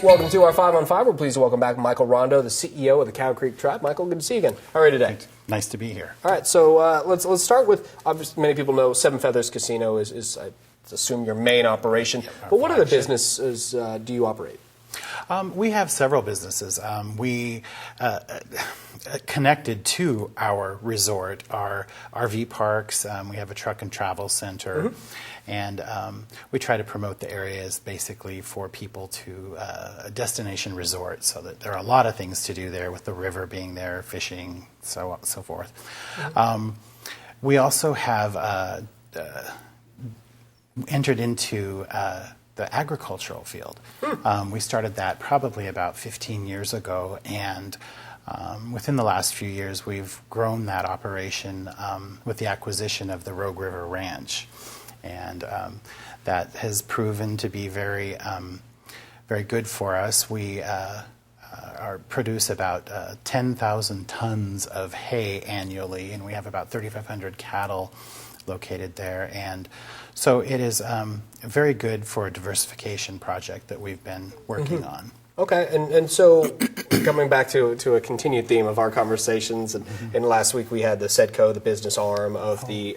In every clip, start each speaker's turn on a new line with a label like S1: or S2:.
S1: Welcome to our 5 on 5. We're pleased to welcome back Michael Rondeau, the CEO of the Cow Creek Tribe. Michael, good to see you again. How are you today?
S2: Nice to be here.
S1: All right, so let's start with, obviously many people know Seven Feathers Casino is I assume, your main operation. But what other businesses do you operate?
S2: We have several businesses. We connected to our resort are RV parks. We have a truck and travel center. And we try to promote the areas basically for people to a destination resort, so that there are a lot of things to do there, with the river being there, fishing, so on, so forth. We also have entered into the agricultural field. We started that probably about 15 years ago, and within the last few years we've grown that operation with the acquisition of the Rogue River Ranch. And that has proven to be very, very good for us. We produce about 10,000 tons of hay annually, and we have about 3,500 cattle located there. And so it is very good for a diversification project that we've been working on.
S1: Okay, and so coming back to a continued theme of our conversations, and last week we had the SEDCO, the business arm of the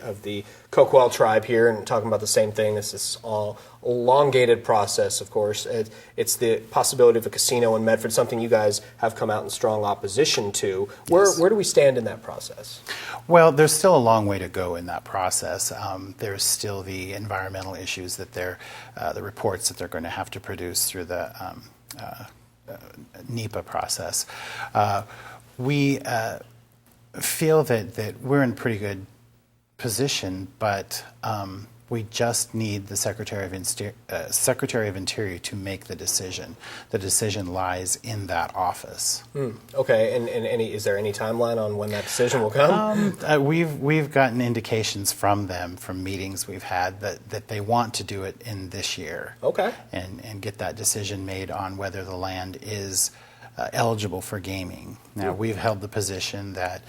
S1: KOBI tribe here, and talking about the same thing. It's this all elongated process, of course. It's the possibility of a casino in Medford, something you guys have come out in strong opposition to. Where do we stand in that process?
S2: Well, there's still a long way to go in that process. There's still the environmental issues that the reports that they're going to have to produce through the NEPA process. We feel that we're in pretty good position, but we just need the Secretary of Interior to make the decision. The decision lies in that office. Okay, and is there any timeline on when that decision will come? We've gotten indications from them, from meetings we've had, that they want to do it in this year. Okay. And get that decision made on whether the land is eligible for gaming. Now, we've held the position that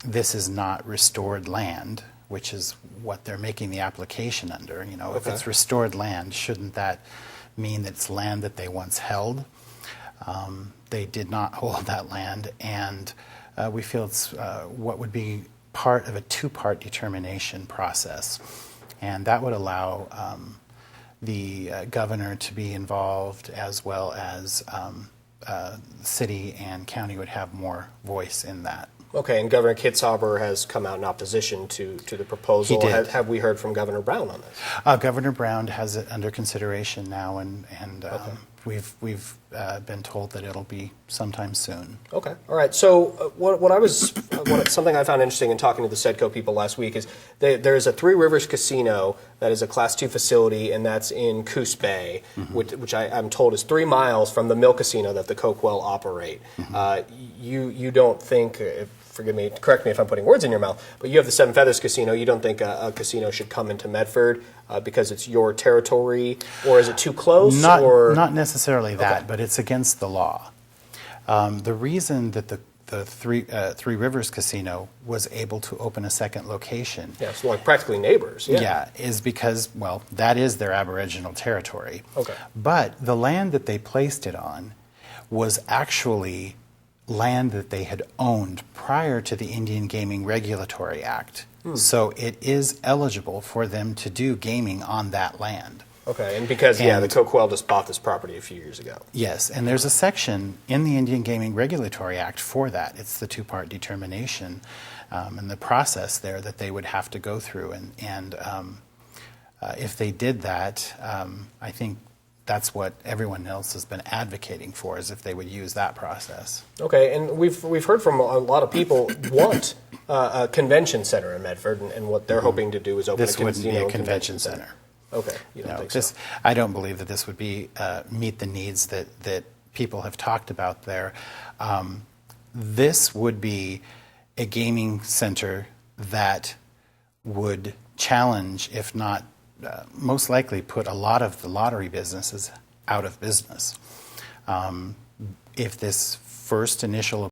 S2: this is not restored land, which is what they're making the application under. You know, if it's restored land, shouldn't that mean that it's land that they once held? They did not hold that land, and we feel it's what would be part of a two-part determination process, and that would allow the governor to be involved, as well as city and county would have more voice in that. Okay, and Governor Kitzhaber has come out in opposition to the proposal. He did. Have we heard from Governor Brown on this? Governor Brown has it under consideration now, and we've been told that it'll be sometime soon. Okay, all right. So something I found interesting in talking to the SEDCO people last week is there is a Three Rivers Casino that is a Class II facility, and that's in Coos Bay, which I'm told is 3 miles from the Mill Casino that the KOBI operate. You don't think, forgive me, correct me if I'm putting words in your mouth, but you have the Seven Feathers Casino. You don't think a casino should come into Medford because it's your territory, or is it too close? Not necessarily that, but it's against the law. The reason that the Three Rivers Casino was able to open a second location, so like practically neighbors, is because, well, that is their Aboriginal territory. Okay. But the land that they placed it on was actually land that they had owned prior to the Indian Gaming Regulatory Act. So it is eligible for them to do gaming on that land. Okay, and because, the KOBI just bought this property a few years ago. Yes, and there's a section in the Indian Gaming Regulatory Act for that. It's the two-part determination and the process there that they would have to go through. And if they did that, I think that's what everyone else has been advocating for, is if they would use that process. Okay, and we've heard from a lot of people want a convention center in Medford, and what they're hoping to do is open a casino. This wouldn't be a convention center. Okay, you don't think so? I don't believe that this would be meet the needs that people have talked about there. This would be a gaming center that would challenge, if not most likely put a lot of the lottery businesses out of business. If this first initial